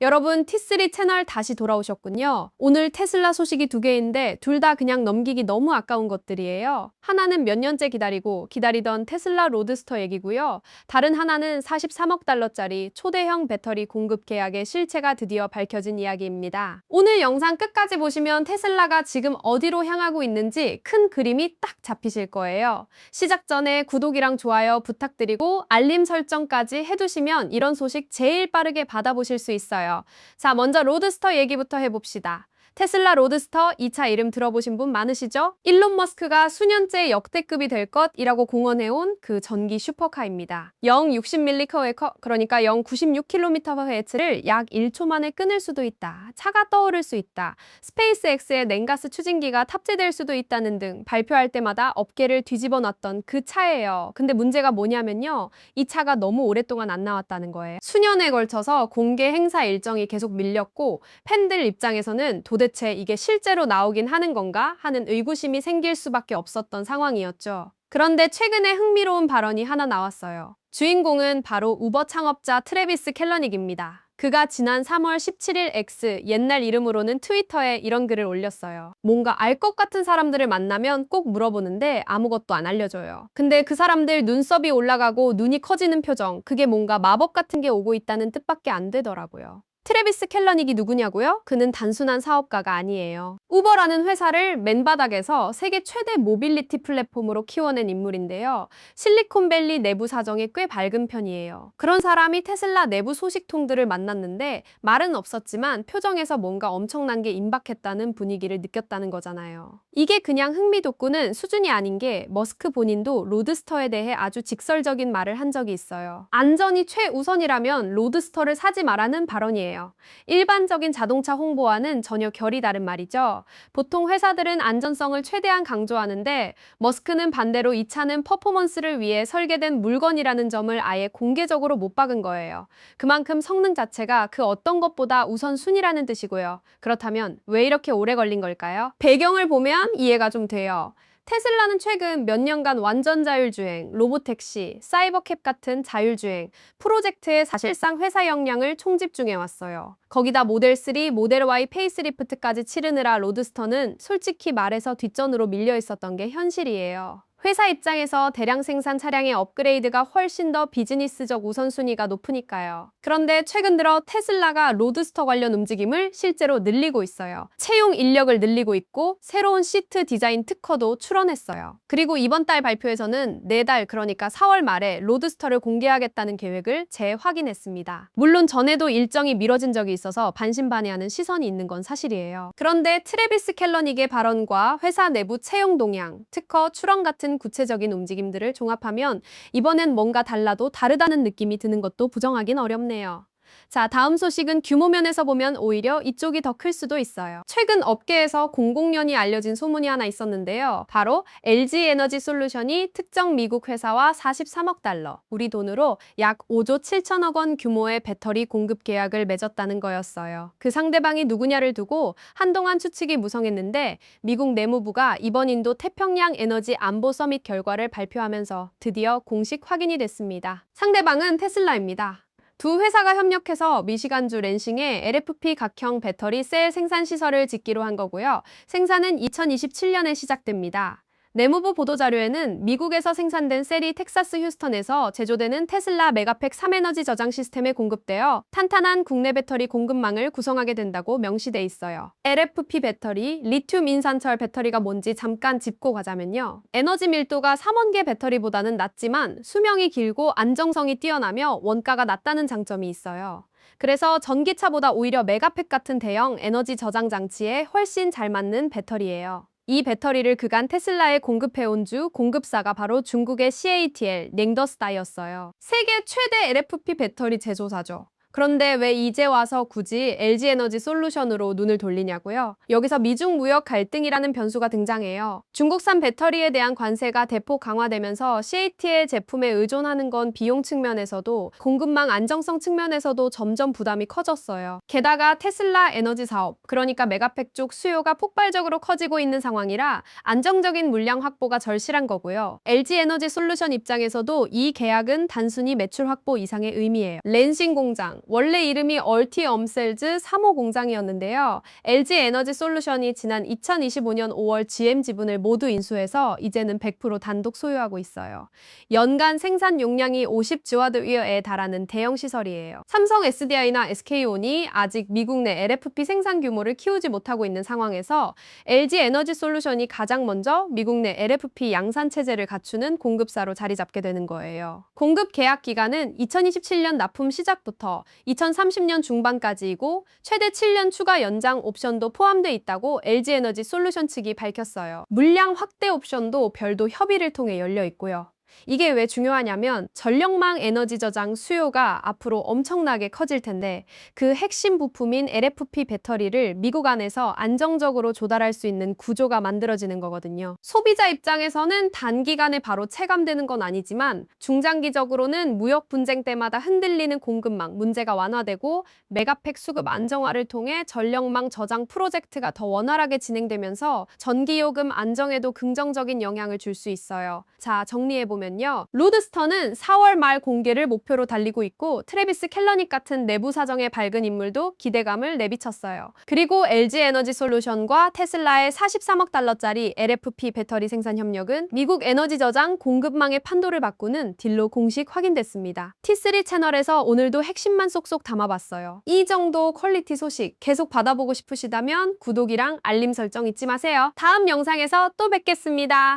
여러분, T3 채널 다시 돌아오셨군요. 오늘 테슬라 소식이 두 개인데 둘 다 그냥 넘기기 너무 아까운 것들이에요. 하나는 몇 년째 기다리던 테슬라 로드스터 얘기고요. 다른 하나는 43억 달러짜리 초대형 배터리 공급 계약의 실체가 드디어 밝혀진 이야기입니다. 오늘 영상 끝까지 보시면 테슬라가 지금 어디로 향하고 있는지 큰 그림이 딱 잡히실 거예요. 시작 전에 구독이랑 좋아요 부탁드리고 알림 설정까지 해두시면 이런 소식 제일 빠르게 받아보실 수 있어요. 자, 먼저 로드스터 얘기부터 해봅시다. 테슬라 로드스터 2차 이름 들어보신 분 많으시죠? 일론 머스크가 수년째 역대급이 될 것이라고 공언해온 그 전기 슈퍼카입니다. 0.60mK, 그러니까 0.96km/h를 약 1초 만에 끊을 수도 있다. 차가 떠오를 수 있다. 스페이스X의 냉가스 추진기가 탑재될 수도 있다는 등 발표할 때마다 업계를 뒤집어 놨던 그 차예요. 근데 문제가 뭐냐면요. 이 차가 너무 오랫동안 안 나왔다는 거예요. 수년에 걸쳐서 공개 행사 일정이 계속 밀렸고 팬들 입장에서는 도대체 이게 실제로 나오긴 하는 건가 하는 의구심이 생길 수밖에 없었던 상황이었죠. 그런데 최근에 흥미로운 발언이 하나 나왔어요. 주인공은 바로 우버 창업자 트래비스 켈러닉입니다. 그가 지난 3월 17일 X, 옛날 이름으로는 트위터에 이런 글을 올렸어요. 뭔가 알 것 같은 사람들을 만나면 꼭 물어보는데 아무것도 안 알려줘요. 근데 그 사람들 눈썹이 올라가고 눈이 커지는 표정, 그게 뭔가 마법 같은 게 오고 있다는 뜻밖에 안 되더라고요. 트래비스 켈러닉이 누구냐고요? 그는 단순한 사업가가 아니에요. 우버라는 회사를 맨바닥에서 세계 최대 모빌리티 플랫폼으로 키워낸 인물인데요. 실리콘밸리 내부 사정이 꽤 밝은 편이에요. 그런 사람이 테슬라 내부 소식통들을 만났는데 말은 없었지만 표정에서 뭔가 엄청난 게 임박했다는 분위기를 느꼈다는 거잖아요. 이게 그냥 흥미돋구는 수준이 아닌 게 머스크 본인도 로드스터에 대해 아주 직설적인 말을 한 적이 있어요. 안전이 최우선이라면 로드스터를 사지 말라는 발언이에요. 일반적인 자동차 홍보와는 전혀 결이 다른 말이죠. 보통 회사들은 안전성을 최대한 강조하는데 머스크는 반대로 이 차는 퍼포먼스를 위해 설계된 물건이라는 점을 아예 공개적으로 못 박은 거예요. 그만큼 성능 자체가 그 어떤 것보다 우선순위라는 뜻이고요. 그렇다면 왜 이렇게 오래 걸린 걸까요? 배경을 보면 이해가 좀 돼요. 테슬라는 최근 몇 년간 완전 자율주행, 로보택시, 사이버캡 같은 자율주행 프로젝트에 사실상 회사 역량을 총집중해왔어요. 거기다 모델 3, 모델 Y 페이스리프트까지 치르느라 로드스터는 솔직히 말해서 뒷전으로 밀려 있었던 게 현실이에요. 회사 입장에서 대량 생산 차량의 업그레이드가 훨씬 더 비즈니스적 우선순위가 높으니까요. 그런데 최근 들어 테슬라가 로드스터 관련 움직임을 실제로 늘리고 있어요. 채용 인력을 늘리고 있고 새로운 시트 디자인 특허도 출원했어요. 그리고 이번 달 발표에서는 내달, 그러니까 4월 말에 로드스터를 공개하겠다는 계획을 재확인했습니다. 물론 전에도 일정이 미뤄진 적이 있어서 반신반의하는 시선이 있는 건 사실이에요. 그런데 트래비스 켈러닉의 발언과 회사 내부 채용 동향, 특허 출원 같은 구체적인 움직임들을 종합하면 이번엔 뭔가 달라도 다르다는 느낌이 드는 것도 부정하긴 어렵네요. 자, 다음 소식은 규모 면에서 보면 오히려 이쪽이 더 클 수도 있어요. 최근 업계에서 공공연히 알려진 소문이 하나 있었는데요. 바로 LG 에너지 솔루션이 특정 미국 회사와 43억 달러, 우리 돈으로 약 5조 7천억 원 규모의 배터리 공급 계약을 맺었다는 거였어요. 그 상대방이 누구냐를 두고 한동안 추측이 무성했는데 미국 내무부가 이번 인도 태평양 에너지 안보 서밋 결과를 발표하면서 드디어 공식 확인이 됐습니다. 상대방은 테슬라입니다. 두 회사가 협력해서 미시간주 랜싱에 LFP 각형 배터리 셀 생산 시설을 짓기로 한 거고요. 생산은 2027년에 시작됩니다. 내무부 보도자료에는 미국에서 생산된 셀이 텍사스 휴스턴에서 제조되는 테슬라 메가팩 3에너지 저장 시스템에 공급되어 탄탄한 국내 배터리 공급망을 구성하게 된다고 명시돼 있어요. LFP 배터리, 리튬 인산철 배터리가 뭔지 잠깐 짚고 가자면요. 에너지 밀도가 3원계 배터리보다는 낮지만 수명이 길고 안정성이 뛰어나며 원가가 낮다는 장점이 있어요. 그래서 전기차보다 오히려 메가팩 같은 대형 에너지 저장 장치에 훨씬 잘 맞는 배터리예요. 이 배터리를 그간 테슬라에 공급해온 주 공급사가 바로 중국의 CATL, 寧德스타였어요. 세계 최대 LFP 배터리 제조사죠. 그런데 왜 이제 와서 굳이 LG에너지 솔루션으로 눈을 돌리냐고요? 여기서 미중 무역 갈등이라는 변수가 등장해요. 중국산 배터리에 대한 관세가 대폭 강화되면서 CATL 제품에 의존하는 건 비용 측면에서도 공급망 안정성 측면에서도 점점 부담이 커졌어요. 게다가 테슬라 에너지 사업, 그러니까 메가팩 쪽 수요가 폭발적으로 커지고 있는 상황이라 안정적인 물량 확보가 절실한 거고요. LG에너지 솔루션 입장에서도 이 계약은 단순히 매출 확보 이상의 의미예요. 랜싱 공장, 원래 이름이 얼티 엄셀즈 3호 공장이었는데요. LG 에너지 솔루션이 지난 2025년 5월 GM 지분을 모두 인수해서 이제는 100% 단독 소유하고 있어요. 연간 생산 용량이 50GW에 달하는 대형 시설이에요. 삼성 SDI나 SK온이 아직 미국 내 LFP 생산 규모를 키우지 못하고 있는 상황에서 LG 에너지 솔루션이 가장 먼저 미국 내 LFP 양산 체제를 갖추는 공급사로 자리 잡게 되는 거예요. 공급 계약 기간은 2027년 납품 시작부터 2030년 중반까지이고 최대 7년 추가 연장 옵션도 포함돼 있다고 LG 에너지 솔루션 측이 밝혔어요. 물량 확대 옵션도 별도 협의를 통해 열려 있고요. 이게 왜 중요하냐면 전력망 에너지 저장 수요가 앞으로 엄청나게 커질 텐데 그 핵심 부품인 LFP 배터리를 미국 안에서 안정적으로 조달할 수 있는 구조가 만들어지는 거거든요. 소비자 입장에서는 단기간에 바로 체감되는 건 아니지만 중장기적으로는 무역 분쟁 때마다 흔들리는 공급망 문제가 완화되고 메가팩 수급 안정화를 통해 전력망 저장 프로젝트가 더 원활하게 진행되면서 전기요금 안정에도 긍정적인 영향을 줄 수 있어요. 자, 정리해보면 로드스터는 4월 말 공개를 목표로 달리고 있고 트래비스 켈러닉 같은 내부 사정의 밝은 인물도 기대감을 내비쳤어요. 그리고 LG 에너지 솔루션과 테슬라의 43억 달러짜리 LFP 배터리 생산 협력은 미국 에너지 저장 공급망의 판도를 바꾸는 딜로 공식 확인됐습니다. T3 채널에서 오늘도 핵심만 쏙쏙 담아봤어요. 이 정도 퀄리티 소식 계속 받아보고 싶으시다면 구독이랑 알림 설정 잊지 마세요. 다음 영상에서 또 뵙겠습니다.